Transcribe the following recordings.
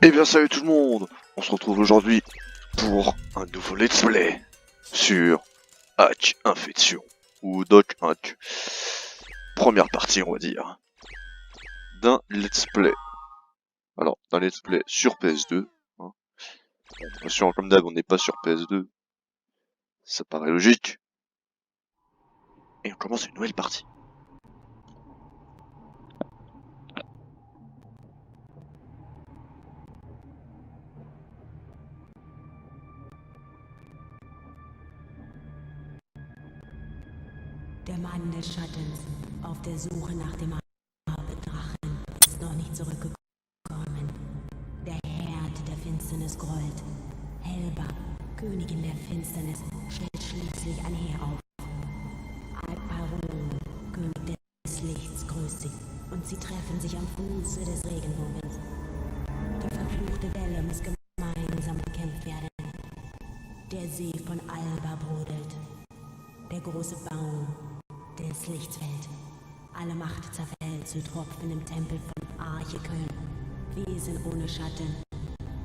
Eh bien salut tout le monde, on se retrouve aujourd'hui pour un nouveau let's play sur Hack Infection ou Doc Hack. Première partie on va dire d'un let's play. Alors d'un let's play sur PS2. Hein. Bien sûr comme d'hab on n'est pas sur PS2. Ça paraît logique. Et on commence une nouvelle partie. Der Mann des Schattens, auf der Suche nach dem Drachen, ist noch nicht zurückgekommen. Der Herd der Finsternis grollt. Helba, Königin der Finsternis, stellt schließlich ein Heer auf. Alparon, König des Lichts, grüßt sie, und sie treffen sich am Fuße des Regenbogens. Die verfluchte Welle muss gemeinsam bekämpft werden. Der See von Alba brodelt. Der große Baum des Lichts fällt. Alle Macht zerfällt zu Tropfen im Tempel von Archekön. Wesen ohne Schatten.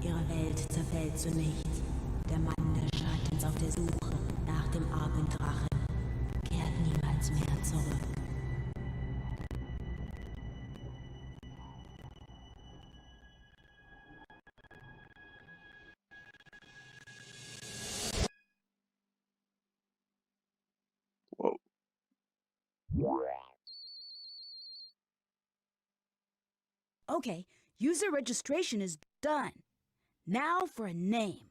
Ihre Welt zerfällt zu nichts. Der Mann des Schattens auf der Suche nach dem armen Drachen kehrt niemals mehr zurück. Wow. Okay, user registration is done. Now for a name.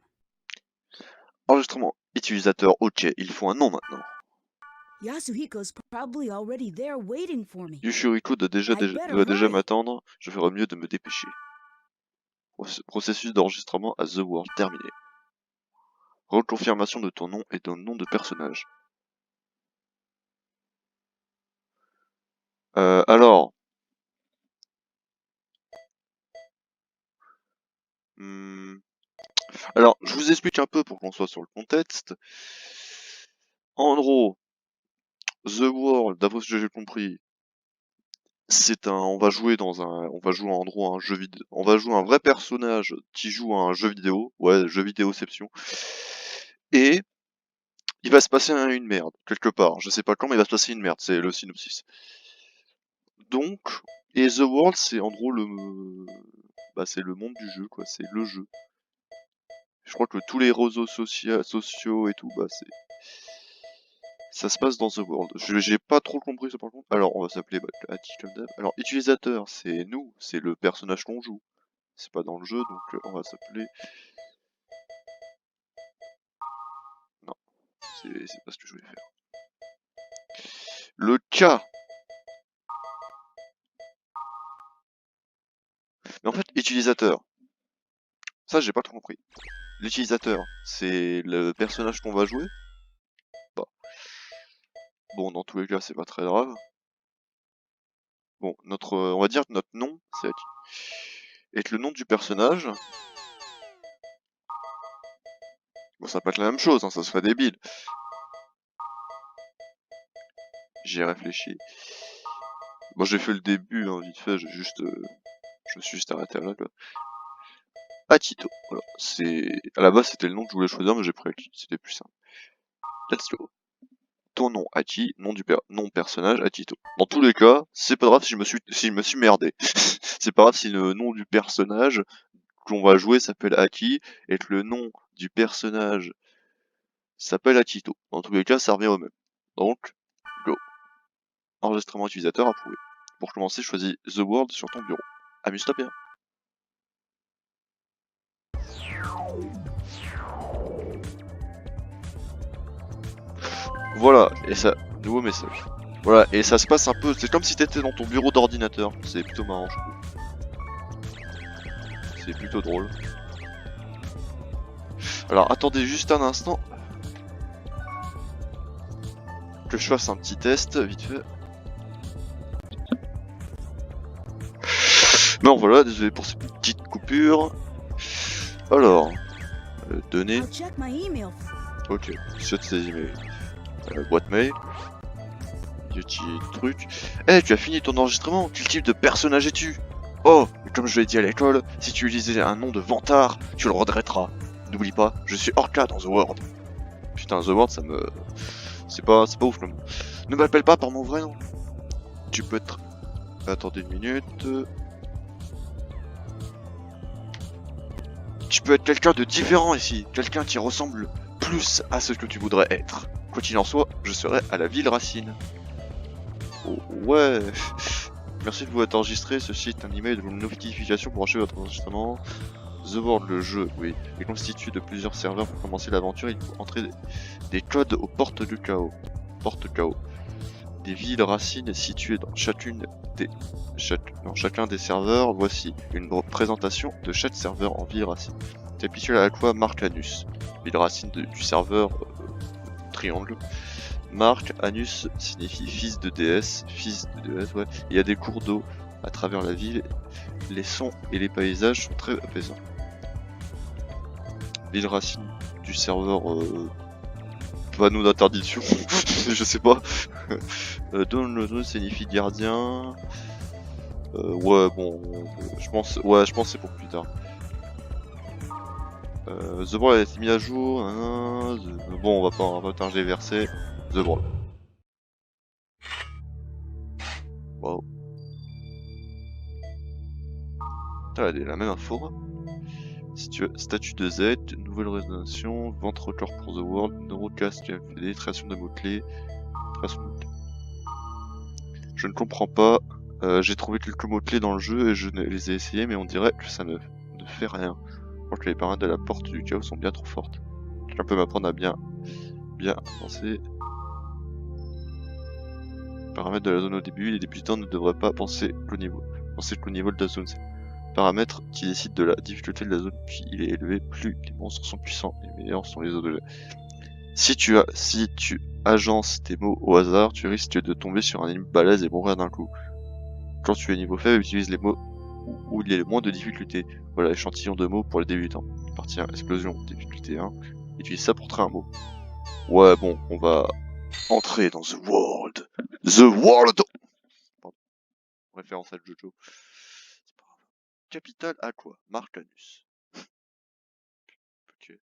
Enregistrement utilisateur, ok, il faut un nom maintenant. Yasuhiko's probably already there waiting for me. Yushuriko doit déjà m'attendre, je ferai mieux de me dépêcher. Processus d'enregistrement à The World terminé. Reconfirmation de ton nom et ton nom de personnage. Alors... Alors, je vous explique un peu pour qu'on soit sur le contexte. En gros, The World, d'après ce que j'ai compris, c'est on va jouer en gros un jeu vidéo, on va jouer un vrai personnage qui joue à un jeu vidéo, ouais, jeu vidéoception, et il va se passer une merde, quelque part, je sais pas quand, mais il va se passer une merde, c'est le synopsis. Donc, et The World, c'est en gros c'est le monde du jeu, quoi, c'est le jeu. Je crois que tous les réseaux sociaux et tout, ça se passe dans The World. J'ai pas trop compris ça par contre. Alors, on va s'appeler Hachi comme d'hab. Alors, utilisateur, c'est nous, c'est le personnage qu'on joue. C'est pas dans le jeu, donc on va s'appeler... Non, c'est pas ce que je voulais faire. Le cas. Mais en fait, utilisateur. Ça, j'ai pas trop compris. L'utilisateur, c'est le personnage qu'on va jouer. Bah. Bon, dans tous les cas, c'est pas très grave. Bon, on va dire que notre nom, c'est Hachi. Et que le nom du personnage... Bon, ça va pas être la même chose, hein, ça serait débile. J'y ai réfléchi. Bon, j'ai fait le début, hein, vite fait, je me suis juste arrêté là, quoi. Hachito, voilà. À la base, c'était le nom que je voulais choisir, mais j'ai pris Hachi, c'était plus simple. Let's go. Ton nom, Hachi, nom personnage, Hachito. Dans tous les cas, c'est pas grave si je me suis merdé. C'est pas grave si le nom du personnage qu'on va jouer s'appelle Hachi, et que le nom du personnage s'appelle Hachito. Dans tous les cas, ça revient au même. Donc, go. Enregistrement utilisateur approuvé. Pour commencer, choisis The World sur ton bureau. Amuse-toi bien. Voilà, et ça, nouveau message. Voilà, et ça se passe un peu, c'est comme si t'étais dans ton bureau d'ordinateur. C'est plutôt marrant, je trouve. C'est plutôt drôle. Alors, attendez juste un instant. Que je fasse un petit test, vite fait. Non, voilà, désolé pour ces petites coupures. Alors, données. Ok, c'est tes emails. Boîte mail. Petit truc. Eh, tu as fini ton enregistrement. Quel type de personnage es-tu? Oh, comme je l'ai dit à l'école, si tu utilisais un nom de vantard, tu le regretteras. N'oublie pas, je suis Orca dans The World. Putain, The World, ça me... C'est pas ouf comme... Ne m'appelle pas par mon vrai nom. Tu peux être... Attendez une minute... Tu peux être quelqu'un de différent ici, quelqu'un qui ressemble plus à ce que tu voudrais être. Quoi qu'il en soit, je serai à la ville Racine. Oh, ouais. Merci de vous être enregistré, ceci est un email de notification pour achever votre enregistrement. The World, le jeu, oui, est constitué de plusieurs serveurs. Pour commencer l'aventure, il faut entrer des codes aux portes du chaos. Des villes racines situées dans chacun des serveurs. Voici une présentation de chaque serveur en ville racine. C'est habituel à la quoi marque Anus. Ville racine du serveur triangle. Marque Anus signifie fils de déesse, ouais. Il y a des cours d'eau à travers la ville. Les sons et les paysages sont très apaisants. Ville racine du serveur panneau d'interdiction, je sais pas. Don le nom signifie gardien. Ouais bon, je pense que c'est pour plus tard. The Brawl a été mis à jour. Bon, on va pas tarder les versets. The Brawl. Wow. Elle a la même info. Si tu veux, statut de Z, nouvelle résolution, vente record pour The World, Neurocast qui a fait des créations de mots-clés. Je ne comprends pas. J'ai trouvé quelques mots-clés dans le jeu et je les ai essayés, mais on dirait que ça ne fait rien. Je crois que les paramètres de la porte du chaos sont bien trop fortes. Quelqu'un peut m'apprendre à bien penser. Paramètres de la zone au début, les débutants ne devraient pas penser qu'au niveau de la zone. Paramètres qui décident de la difficulté de la zone, puis il est élevé, plus les monstres sont puissants et meilleurs sont les objets. Si tu agences tes mots au hasard, tu risques de tomber sur un ennemi balèze et mourir d'un coup. Quand tu es niveau faible, utilise les mots où il y a le moins de difficulté. Voilà, échantillon de mots pour les débutants. Partie 1, explosion, difficulté 1. Utilise ça pour créer un mot. Ouais, bon, on va entrer dans The World. The World! Pardon. Référence à Jojo. C'est pas grave. Capitale à quoi? Marque Anus. Ok.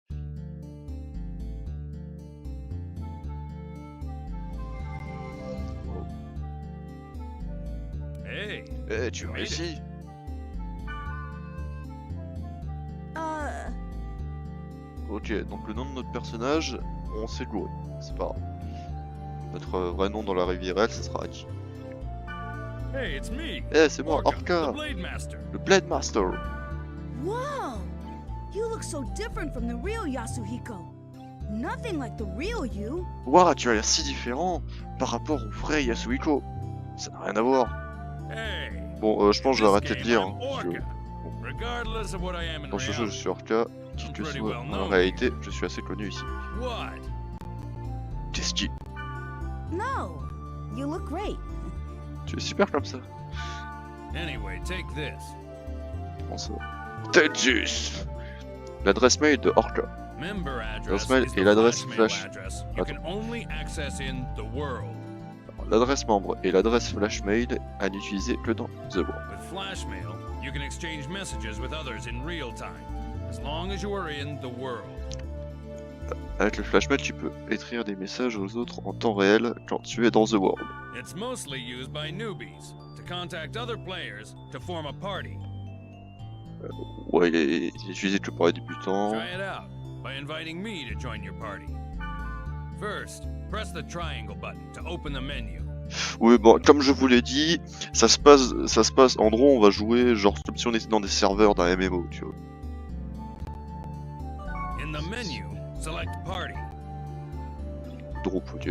Hey, Tu réussis? Ok, donc le nom de notre personnage, on s'est gouré. C'est pas grave. Notre vrai nom dans la rivière, ça sera Aki. hey, it's me. C'est moi, Orca, the Blade Master. le Blade Master. Whoa! You look so different from the real Yasuhiko. Nothing like the real you. Waouh, tu as l'air si différent par rapport au vrai Yasuhiko. Ça n'a rien à voir. Hey. Bon, je pense que je vais arrêter de lire. Hein, I'm parce que, Orca. Regardless of what I am in dans ce jeu, je reality. suis Orca. Qui que soit, en réalité, je suis assez connu ici. What? Qu'est-ce qui... No, you look great. Tu es super comme ça. Anyway, take this. Comment ça? Tetsus. L'adresse mail de Orca. Member address L'adresse mail is et the l'adresse mail flash. address you can only access in the world. L'adresse membre et l'adresse flash mail à n'utiliser que dans The World. With flash mail, you can exchange messages with others in real time, as long as you are in the world. Avec le flash mail, tu peux écrire des messages aux autres en temps réel quand tu es dans The World. It's mostly used by newbies to contact other players to form a party. Ouais, il est utilisé que par les débutants. Try it out by inviting me to join your party. First, press the triangle button to open the menu. Oui, bon, comme je vous l'ai dit, ça se passe, en gros, on va jouer genre comme si on était dans des serveurs d'un MMO, tu vois. In the menu, select party. Drop, ok.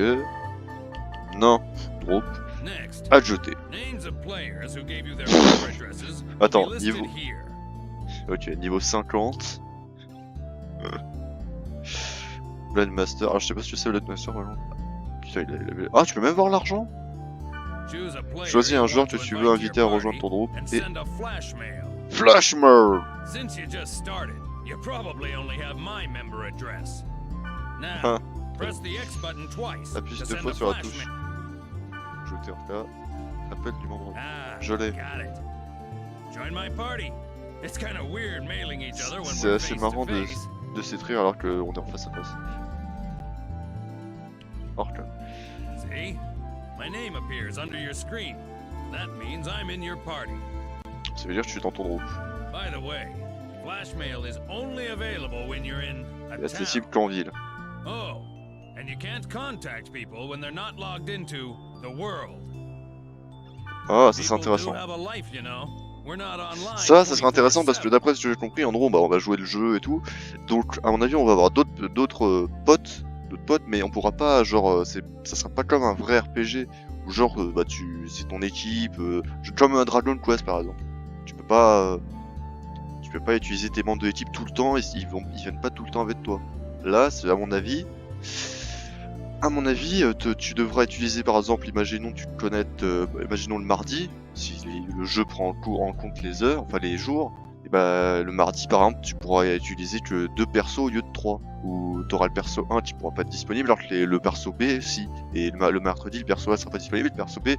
Non, drop. Next, Ajouter. names of players who gave you their member addresses will Attends, be listed niveau- here. Ok, niveau 50. Blade Master. Alors, je sais pas si tu sais Blade Master, vraiment. Putain, il avait... Ah, tu peux même voir l'argent? Choose a player Choisis you un joueur want que to tu invite veux to inviter your à rejoindre ton party groupe and et... send a flash mail. Flashmer! Since you just started, you probably only have my member address. Now, Hein. press the X button twice Appuie to deux send fois a sur la flash touche. mail. Ajouter en cas. Appel du membre. Ah, Je l'ai. got it. Join my party. It's kind of weird mailing each other when C'est we're assez face marrant to de face. s'écrire alors qu'on est en face à face. Or que... See? My name appears under your screen. That means I'm in your party. Ça veut dire que je suis dans ton groupe. By the way, flash mail is only available when you're in a Et accessible town. qu'en ville. Oh, and you can't contact people when they're not logged into the world. Ah, ça c'est People do intéressant. have a life, you know. We're not online Ça serait intéressant parce que 24/7. d'après ce que j'ai compris, en gros, bah, on va jouer le jeu et tout. Donc, à mon avis, on va avoir d'autres potes, mais on pourra pas, genre, ça sera pas comme un vrai RPG où genre, bah, c'est ton équipe, comme un Dragon Quest par exemple. Tu peux pas utiliser tes membres de l'équipe tout le temps et ils viennent pas tout le temps avec toi. Là, c'est à mon avis. Tu devras utiliser par exemple, imaginons tu te connectes, imaginons le mardi, si le jeu prend en compte les heures, enfin les jours, et bah le mardi par exemple tu pourras utiliser que 2 persos au lieu de 3. Ou t'auras le perso 1 qui pourra pas être disponible alors que le perso B si. Et le mercredi le perso A sera pas disponible, le perso B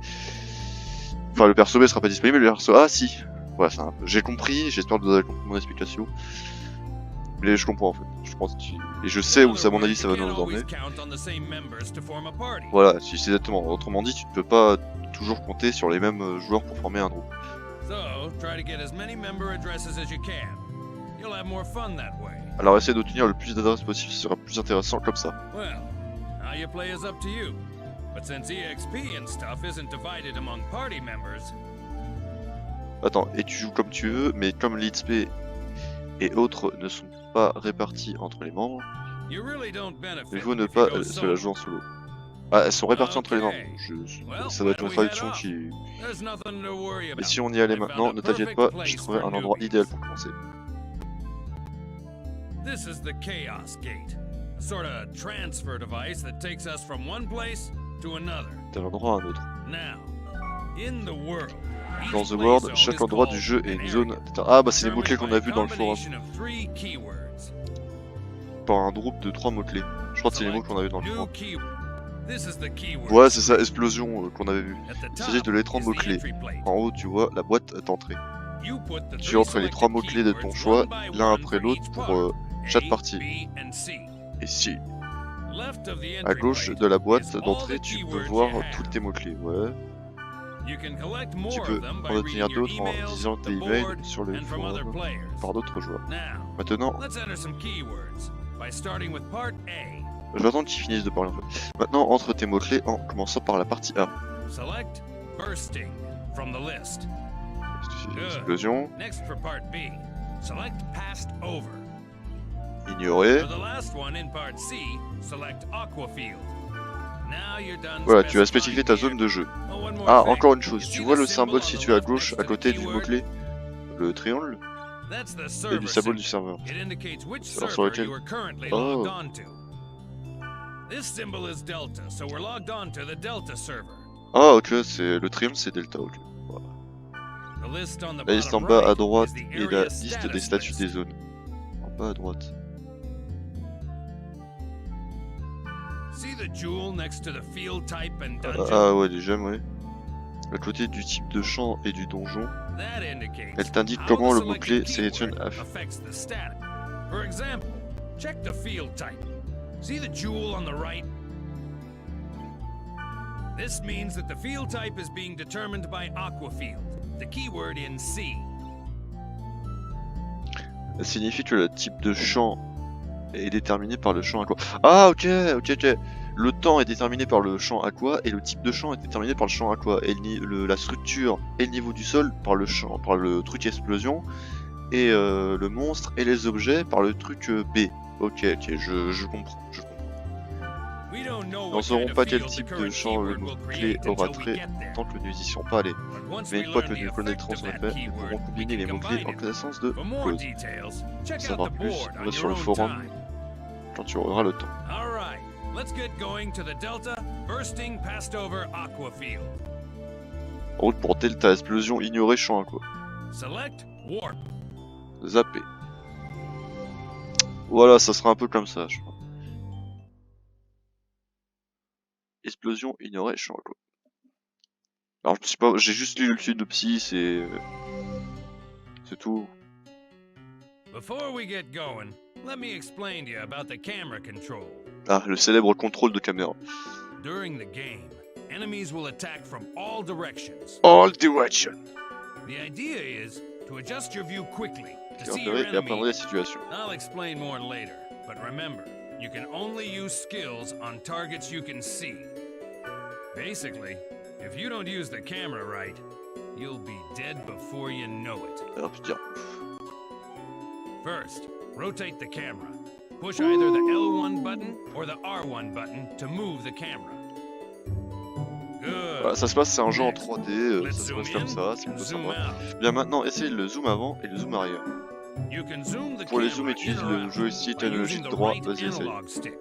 sera pas disponible, le perso A si. Voilà, j'ai compris, j'espère que vous avez compris mon explication. Mais je comprends en fait. Je pense et je sais où, à mon avis, ça va nous emmener. Voilà, c'est exactement. Autrement dit, tu ne peux pas toujours compter sur les mêmes joueurs pour former un groupe. Alors essaie d'obtenir le plus d'adresses possible, ce sera plus intéressant comme ça. Attends, et tu joues comme tu veux, mais comme l'XP et autres ne sont pas répartis entre les membres, il vaut ne pas se la jouer en solo. Ah, elles sont réparties entre les membres. Ça doit être une traduction qui... Et si on y allait maintenant, ne t'inquiète pas, je trouverai un endroit idéal pour commencer. This is the Chaos Gate, a sort of transfer device that takes us from one place to another. D'un endroit à un autre. Now, in the world, dans The World, chaque endroit du jeu est une zone... Ah bah c'est les mots-clés qu'on a vu dans le forum. Par un groupe de 3 mots-clés. Je crois que c'est les mots qu'on a vu dans le forum. Ouais, c'est ça, explosion qu'on avait vu. Il s'agit de l'étrange de mots-clés. En haut, tu vois la boîte d'entrée. Tu entres les 3 mots-clés de ton choix, l'un après l'autre pour chaque partie. Et si... À gauche de la boîte d'entrée, tu peux voir tous tes mots-clés, ouais. Tu peux en obtenir d'autres en disant tes emails sur le forum par d'autres joueurs. Maintenant, je vais attendre qu'ils finissent de parler en fait. Maintenant, entre tes mots-clés en commençant par la partie A. Explosion. Ignorer. Voilà, tu as spécifié ta zone de jeu. Ah, encore une chose, tu vois le symbole situé à gauche à côté du mot-clé? Le triangle? Et du symbole du serveur. Alors sur lequel... Oh. Ah ok, c'est le triangle c'est Delta, ok. Voilà. La liste en bas à droite est la liste des statuts des zones. En bas à droite. Ah ouais, les gemmes, ouais. À côté du type de champ et du donjon, elle t'indique comment le mot-clé sélectionne F. For example, check the field type. See the jewel on the right? This means that the field type is being determined by Aquafield, the keyword in C. Ça signifie que le type de champ est déterminé par le champ aqua. Ah ok. Le temps est déterminé par le champ aqua et le type de champ est déterminé par le champ aqua. Et la structure et le niveau du sol par le truc explosion. Et le monstre et les objets par le truc B. Ok, je comprends. Nous ne saurons pas quel type de champ le mot-clé aura trait tant que nous n'y y serons pas allés. Mais une fois que nous connaîtrons son effet, nous pourrons combiner les mots-clés en connaissance de cause. Pour savoir plus, on va sur le forum quand tu auras le temps. En route pour Delta, explosion, ignorer champ aqua. Zapper. Voilà, ça sera un peu comme ça, je crois. Explosion, ignorer champ aqua. Alors je sais pas, j'ai juste lu le synopsis et... C'est tout. Before we get going, let me explain to you about the camera control. Ah, le célèbre contrôle de caméra. During the game, enemies will attack from all directions. All direction. The idea is to adjust your view quickly to Et see your repérer et appréhender enemy. la situation. I'll explain more later, but remember, you can only use skills on targets you can see. Basically, if you don't use the camera right, you'll be dead before you know it. Alors putain. First, rotate the camera. Push either the L1 button or the R1 button to move the camera. Good. Voilà, ça se passe, c'est un jeu en Next, 3D, let's ça se zoom passe comme in ça, c'est and plutôt zoom sympa. out. Bien maintenant, essaye le zoom avant et le zoom arrière. You can zoom the Pour les camera zooms, utilise in or le out joystick by analogique using the droit, right vas-y essaye. analog stick.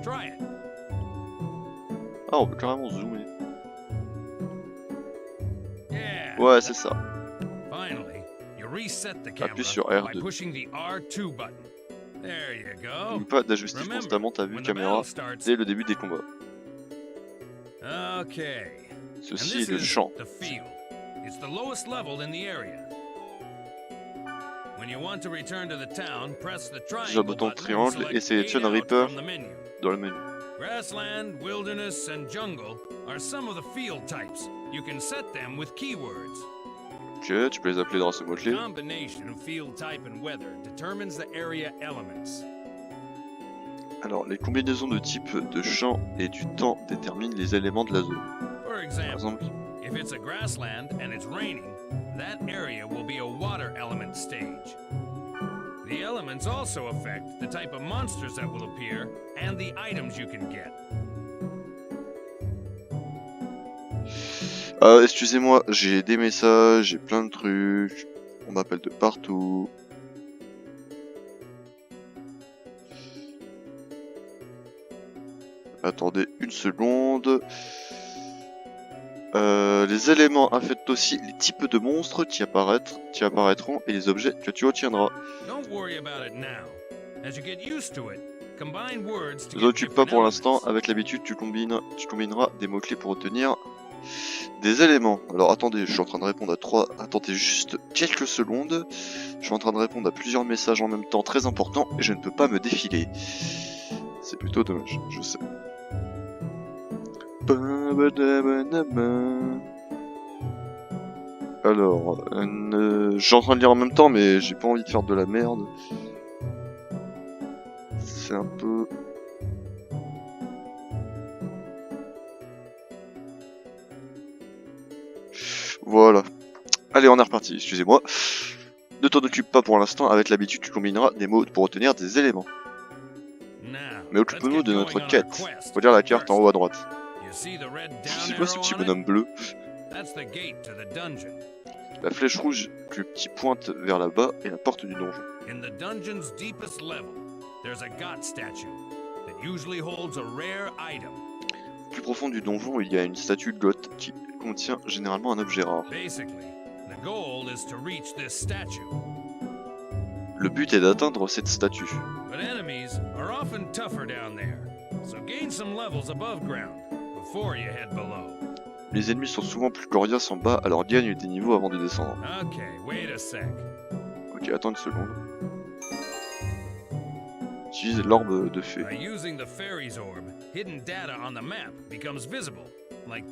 Try it. Ah, on peut carrément zoomer. Yeah. Ouais, c'est ça. Finally, you reset the camera Appuie sur by R2. pushing the R2 button. There you go. N'oublie pas d'ajuster Remember, constamment ta vue when the caméra battle starts. dès le début des combats. Okay. And Ceci this est le is champ. the field. It's the lowest level in the area. When you want to return to the town, press the Sur le triangle bouton button and triangle et select sélectionne Fade Out Reaper from the menu. dans le menu. Grassland, wilderness, and jungle are some of the field types. You can set them with keywords. Ok, tu peux les appeler grâce au The mot-clé. combination of field type and weather determines the area elements. Alors, les combinaisons de type de champ et du temps déterminent les éléments de la zone. For Par example, exemple, if it's a grassland and it's raining, that area will be a water element stage. The elements also affect the type of monsters that will appear and the items you can get. excusez-moi, j'ai des messages, j'ai plein de trucs, on m'appelle de partout. Attendez une seconde. Les éléments affectent aussi les types de monstres qui apparaîtront et les objets que tu retiendras. Don't worry about it now. As you get used to it, combine words to Ne get t'occupe pas different pour l'instant, elements. avec l'habitude tu combineras des mots-clés pour obtenir des éléments. Alors attendez, je suis en train de répondre à 3... Attendez juste quelques secondes. Je suis en train de répondre à plusieurs messages en même temps très importants et je ne peux pas me défiler. C'est plutôt dommage, je sais. Alors, je suis en train de lire en même temps mais j'ai pas envie de faire de la merde. C'est un peu... Voilà. Allez, on est reparti, excusez-moi. Ne t'en occupe pas pour l'instant, avec l'habitude tu combineras des mots pour obtenir des éléments. Now, Mais occupe-nous let's de get notre going on our quête. quest. Faut lire la carte en haut à droite. You see the red down C'est quoi ce arrow petit on it? bonhomme bleu? That's the gate to the dungeon. La flèche rouge qui pointe vers là-bas est la porte du donjon. In the dungeon's deepest level, there's a god statue that usually holds a rare item. Plus profond du donjon, il y a une statue de goth qui contient généralement un objet rare. Basically, the goal is to reach this statue. Le but est d'atteindre cette statue. But enemies are often tougher down there, so gain some levels above ground before you head below. Les ennemis sont souvent plus coriaces en bas, alors gagne des niveaux avant de descendre. Okay, wait a sec. Ok, attends une seconde. Utilise l'orbe de fée. By using the fairy's orb, hidden data on the map becomes visible. Like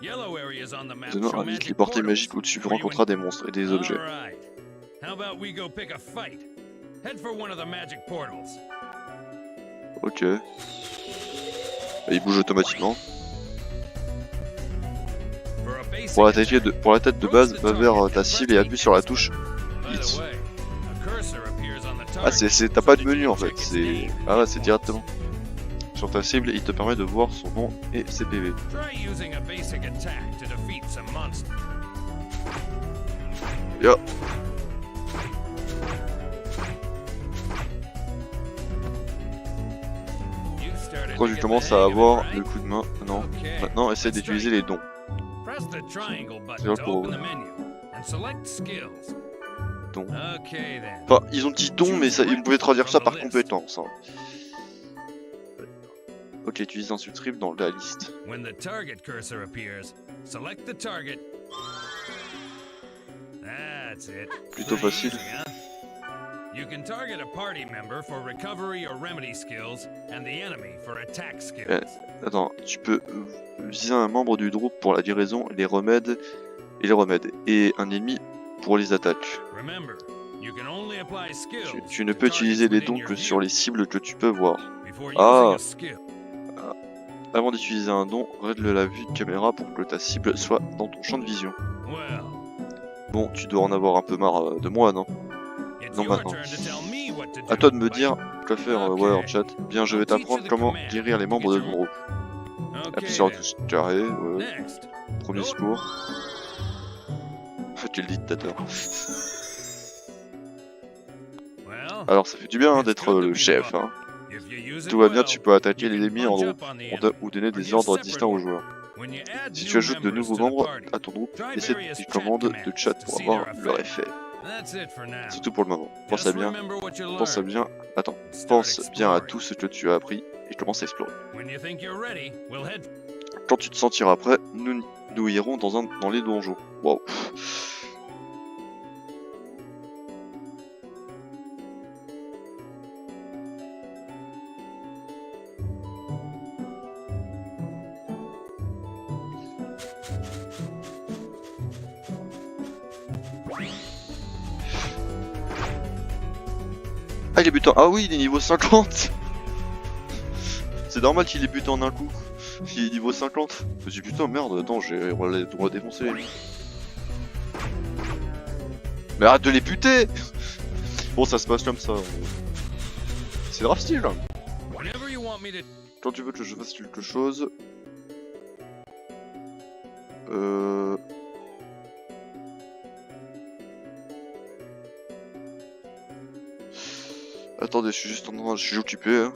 yellow areas on the map Donne show indique magic les portées portals magiques où tu where you rencontreras des monstres et des objets. Alright. How about we go pick a fight? Head for one of the magic portals. Ok. Et il bouge automatiquement. For a basic Pour attack, la tête de base, va vers ta cible et appuie sur la touche by the Hit. way, a cursor appears on the Ah, target, t'as pas so de that menu you en can fait, check its c'est... name. Ah ouais, c'est directement. Sur ta cible, il te permet de voir son nom et ses PV. Try using a basic attack to defeat some monsters. Yo. You started Quand to tu get commences the à hang of it, avoir right? le coup de main, non. Okay, Maintenant, essaie let's d'utiliser try. les dons. Press the triangle button C'est to pour- open the menu and select skills. Dons. Okay then. Enfin, ils ont dit dons, mais ça, ils pouvaient traduire ça par compétence. Hein. Ok, utilise ensuite RIP dans la liste. When the target cursor appears, select the target. That's it. Plutôt Pretty facile. easy, huh? You can target a party member for recovery or remedy skills, and the enemy for attack skills. Attends, tu peux viser un membre du groupe pour la guérison et les remèdes, et un ennemi pour les attaques. Remember, you can only apply skills Tu ne to peux utiliser targets les dons within que your sur les view cibles que tu peux voir. before Ah. using a skill. Avant d'utiliser un don, règle la vue de caméra pour que ta cible soit dans ton champ de vision. Well, Bon, tu dois en avoir un peu marre de moi, non? it's Non, your maintenant. turn to tell me what to do. À toi de me buddy. dire quoi faire, ouais, en chat. Bien, je vais t'apprendre comment guérir les membres de ton groupe. Okay, Appuie sur la then. touche carré, ouais. Next. Premier secours. Tu es le dictateur. Well, Alors ça fait du bien d'être le chef, hein. if you use it Tout va bien, well, tu peux attaquer you les can ennemis en bunch groupe, up on the enemy ou donner or des give ordres separate distincts aux orders. joueurs. When you add Si new tu ajoutes de members nouveaux to the membres party, à ton groupe, try essaie various des chat commandes de commands chat to pour see avoir their leur effect. effet. That's it for now. C'est tout pour le moment. Pense Just à bien, remember what you pense à learned. bien, attends, Start pense bien à exploring. tout ce que tu as appris et commence à explorer. When you think you're ready, we'll head. Quand tu te sentiras prêt, nous irons dans les donjons. Wow. Ah, il est buté en... Ah oui, il est niveau 50. C'est normal qu'il est buté en un coup. Il est niveau 50. Je me dis putain merde, attends, on va défoncer les mecs. Mais arrête de les buter. Bon, ça se passe comme ça. C'est grave style. Whenever you want me to. Quand tu veux que je fasse quelque chose... Attendez, je suis juste en train... Je suis occupé, hein.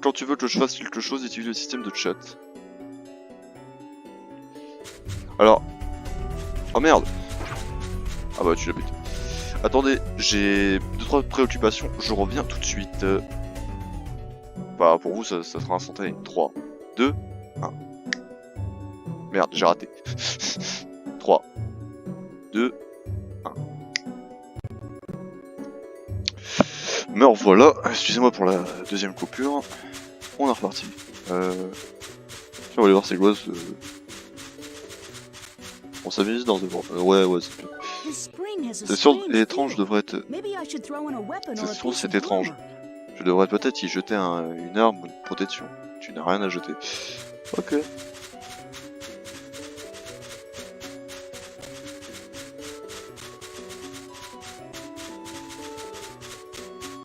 Quand tu veux que je fasse quelque chose, utilise le système de chat. Alors... Oh merde. Ah bah tu l'as buté. Attendez, j'ai 2-3 préoccupations, je reviens tout de suite. Bah pour vous ça sera instantané. 3, 2, 1. Merde, j'ai raté. 3, 2, 1. Me revoilà, excusez-moi pour la deuxième coupure. On est reparti. Tiens, on va aller voir c'est quoi ce... On s'amuse dans devant. Ouais, c'est bien. His spring has a C'est sûr, strange étrange feel. devrait être... Maybe I should throw in a weapon or a C'est sûr, piece c'est of étrange. armor. Je devrais peut-être y jeter une arme ou une protection. Tu n'as rien à jeter. Ok.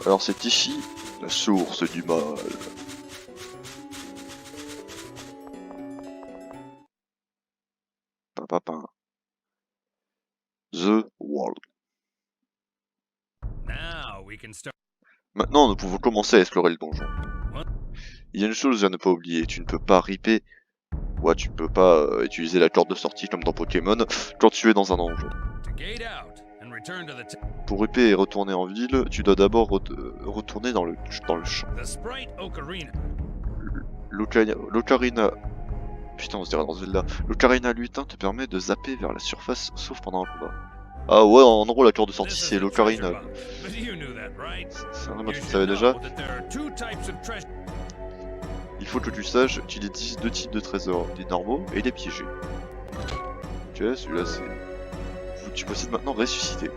Alors c'est ici la source du mal. Papapin. The World. Now we can start. Maintenant nous pouvons commencer à explorer le donjon. Il y a une chose à ne pas oublier, tu ne peux pas ripper. Ouais, tu ne peux pas utiliser la corde de sortie comme dans Pokémon quand tu es dans un donjon. To gate out and return to the. Pour ripper et retourner en ville, tu dois d'abord retourner dans le champ. The Sprite Ocarina. L'ocarina... Putain, on se dirait dans Zelda. L'ocarina lutin te permet de zapper vers la surface, sauf pendant un combat. Ah ouais, en gros, la corde de sortie, This is c'est a l'ocarina. treasure box, but you knew that, right? C'est un You truc que tu should savais know déjà. that there are two types of treasure. Il faut que tu saches qu'il existe deux types de trésors, les normaux et les piégés. Ok, celui-là c'est... Tu possèdes maintenant ressusciter.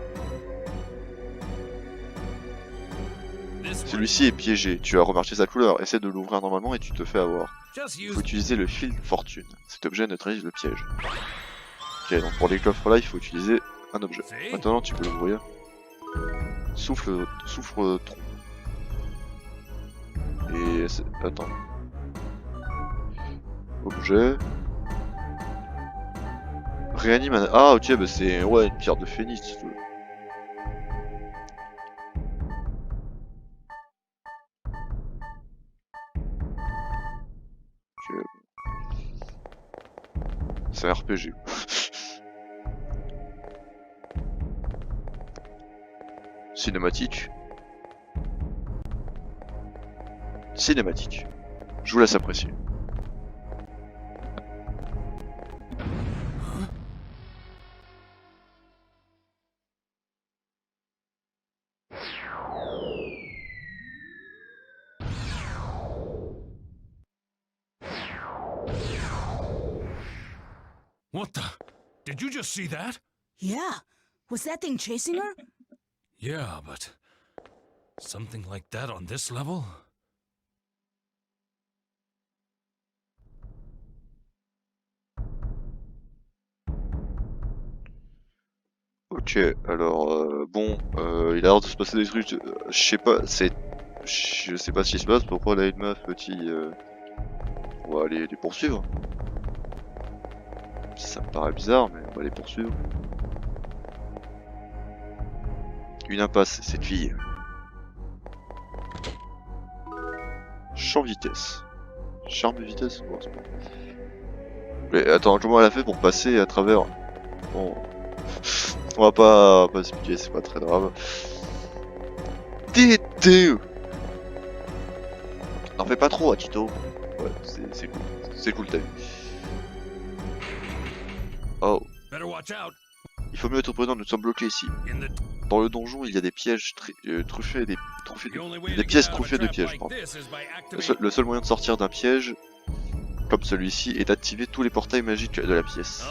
This one, Celui-ci est piégé, tu as remarqué sa couleur, essaie de l'ouvrir normalement et tu te fais avoir. just Il use. faut utiliser le fil de fortune. Cet objet neutralise le piège. Ok, donc pour les coffres là, il faut utiliser un objet. See? Maintenant, tu peux l'ouvrir. Souffle tronc. Et attends. Objet. Réanime un... Ah ok, bah c'est... Ouais, une pierre de phénix. Si tu veux. Ok. C'est un RPG. Cinématique. Cinématique. Je vous laisse apprécier. What the? Did you just see that? Yeah. Was that thing chasing her? Yeah, but something like that on this level? Ok, alors bon, il a l'air de se passer des trucs, je sais pas, je sais pas ce qui se passe, pourquoi là une meuf petit, on va aller les poursuivre. Ça me paraît bizarre, mais on va les poursuivre. Une impasse, cette fille. Champ vitesse. Charme vitesse, bon, c'est bon. Mais attends, comment elle a fait pour passer à travers? Bon. On va pas expliquer, c'est pas très grave. Tété. N'en fais pas trop, Tito. Ouais, c'est cool. C'est cool, t'as vu. Oh. Better watch out. Il faut mieux être prudent, nous sommes bloqués ici. In the Dans le donjon, il y a des pièges truffés, des the pièces truffées de pièges, pardon. Le seul moyen de sortir d'un piège, comme celui-ci, est d'activer tous les portails magiques de la pièce.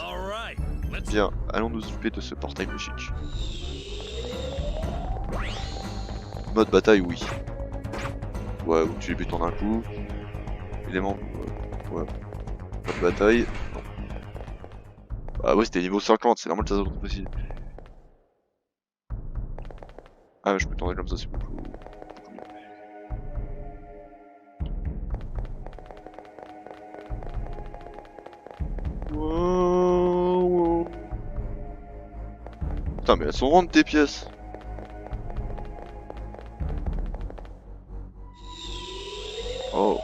Bien, allons nous occuper de ce portail magique. Mode bataille, oui. Ouais, où tu les butes en un coup. Élément, ouais. Mode bataille, non. Ah ouais, c'était niveau 50, c'est normal que ça soit trop facile. Ah ouais, je peux tourner comme ça, c'est beaucoup mieux. Wow. Putain, mais elles sont rondes tes pièces. Oh.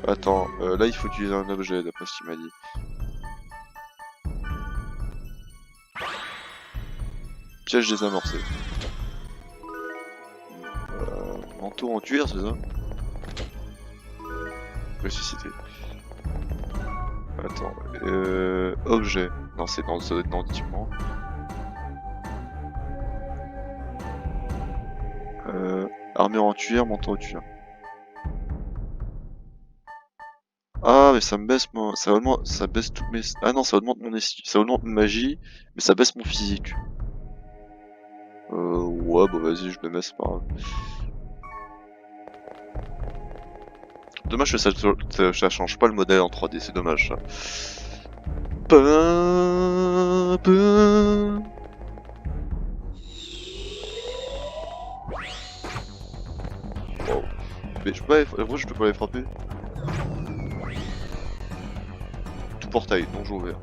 Attends, là il faut utiliser un objet d'après ce qu'il m'a dit. Piège désamorcé. Manteau en cuir, c'est ça? Ressuscité. Attends, objet. Non, c'est dans, ça doit être dans l'équipement. Armure en cuir, manteau en cuir. Ah, mais ça me baisse mon... ça baisse toutes mes... Ah non, ça augmente ça augmente ma magie, mais ça baisse mon physique. Ouais, bah vas-y, je le mets, c'est pas grave. Dommage que ça change pas le modèle en 3D, c'est dommage ça. Wow. Mais je peux pas les... je peux pas les frapper. Tout portail, donjon ouvert.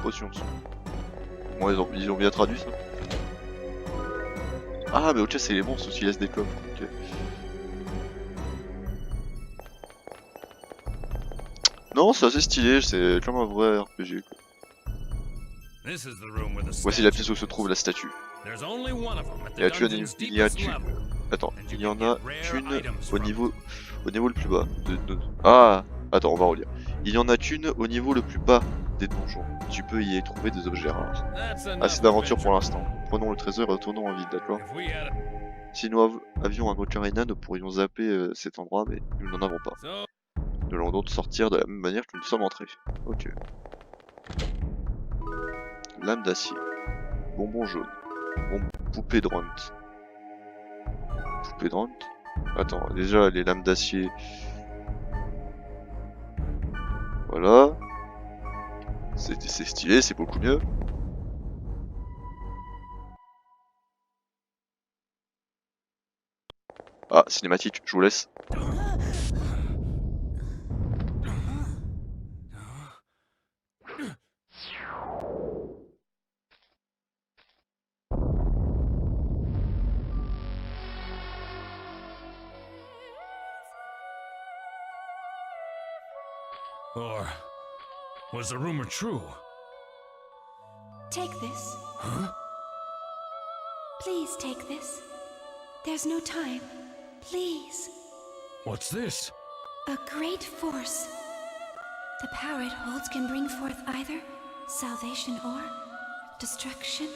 Potion. Bon, ils ont bien traduit ça. Ah, mais ok, c'est les monstres qui laissent des coffres. Ok. Non, c'est assez stylé, c'est comme un vrai RPG. Quoi. Voici la pièce où se trouve la statue. Il y a qu'une. Attends, il y en a qu'une au niveau le plus bas. Ah, attends, on va relire. Il y en a qu'une au niveau le plus bas des donjons. Tu peux y trouver des objets rares. Assez d'aventure pour l'instant. Prenons le trésor et retournons en ville, d'accord? Si nous avions un ocarina, nous pourrions zapper cet endroit, mais nous n'en avons pas. Nous allons donc sortir de la même manière que nous sommes entrés. Ok. Lame d'acier. Bonbon jaune. Poupée de Runt. Poupée de Runt? Attends, déjà les lames d'acier. Voilà. C'est stylé, c'est beaucoup mieux. Ah, cinématique, je vous laisse. Or was the rumor true? Take this. Huh? Please take this. There's no time. Please. What's this? A great force. The power it holds can bring forth either salvation or destruction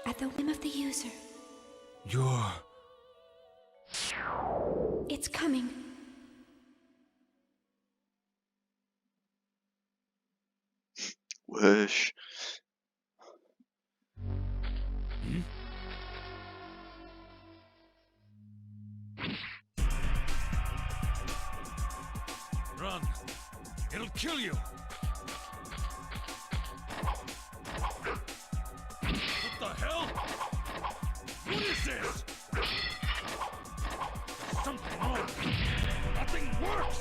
at the whim of the user. You're... It's coming. Wesh. Run. It'll kill you. What the hell? What is this? Something wrong. Nothing works.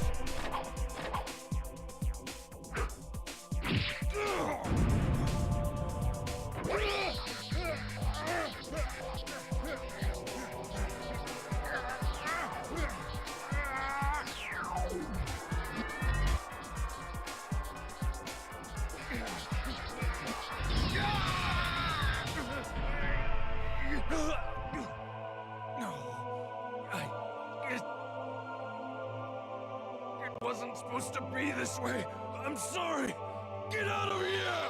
It wasn't supposed to be this way. I'm sorry. Get out of here!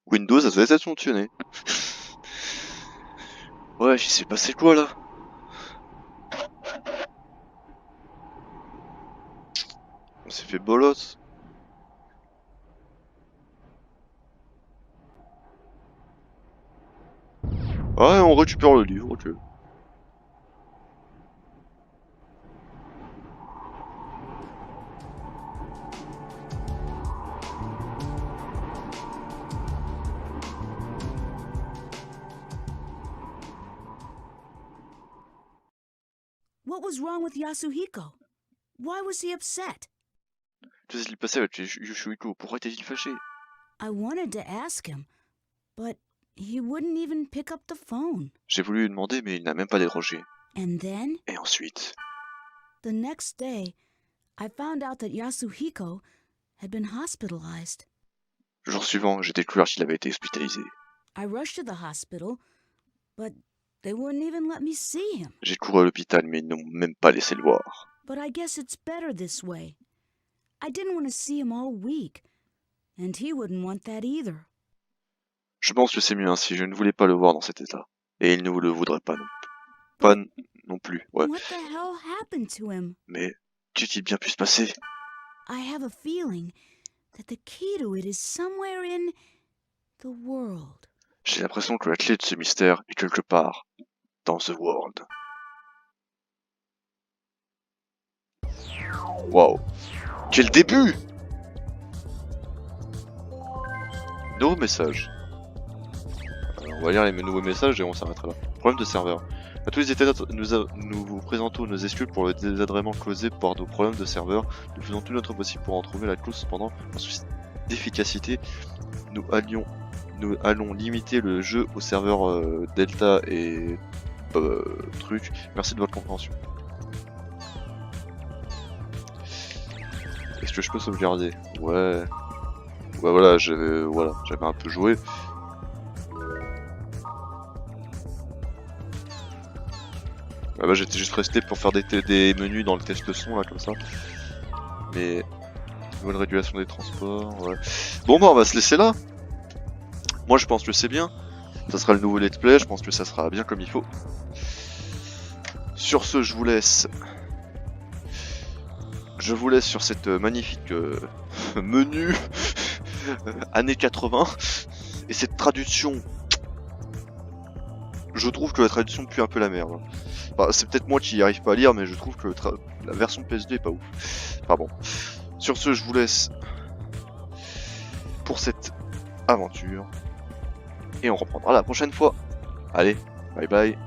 Windows, ça devait être fonctionné. Ouais, il s'est passé quoi là? On s'est fait bolosse. Ouais, on récupère le livre, ok. What was wrong with Yasuhiko? Why was he upset? Qu'est-ce qui s'est passé avec Yoshuiko? Pourquoi était-il fâché? I wanted to ask him, but he wouldn't even pick up the phone. J'ai voulu lui demander, mais il n'a même pas décroché. And then, Et ensuite, the next day, I found out that Yasuhiko had been hospitalized. le jour suivant, j'ai découvert qu'il avait été hospitalisé. I rushed to the hospital, but they wouldn't even let me see him. J'ai couru à l'hôpital, mais ils n'ont même pas laissé le voir. But I guess it's better this way. I didn't want to see him all week, and he wouldn't want that either. Je pense que c'est mieux ainsi, je ne voulais pas le voir dans cet état. Et il ne le voudrait pas non plus. Pas non plus, ouais. What the hell happened to him? Mais, qu'est-il bien pu se passer? I have a feeling that the key to it is somewhere in the world. J'ai l'impression que la clé de ce mystère est quelque part dans The World. Waouh! Quel début! Nouveau message. Alors, on va lire les nouveaux messages et on s'arrêtera là. Problème de serveur. À tous les états, nous vous présentons nos excuses pour le désagrément causé par nos problèmes de serveur. Nous faisons tout notre possible pour en trouver la cause. Cependant, en souci d'efficacité, nous allons limiter le jeu au serveur Delta et truc. Merci de votre compréhension. Est-ce que je peux sauvegarder? Ouais. Ouais, voilà, j'avais un peu joué. Ah bah, j'étais juste resté pour faire des menus dans le test son là comme ça. Mais nouvelle régulation des transports, ouais. Bon bah on va se laisser là. Moi je pense que c'est bien. Ça sera le nouveau let's play, je pense que ça sera bien comme il faut. Sur ce, je vous laisse sur cette magnifique menu années 80. Et cette traduction, je trouve que la traduction pue un peu la merde. Enfin, c'est peut-être moi qui n'y arrive pas à lire, mais je trouve que la version PS2 est pas ouf. Enfin bon. Sur ce, je vous laisse pour cette aventure. Et on reprendra la prochaine fois. Allez, bye bye.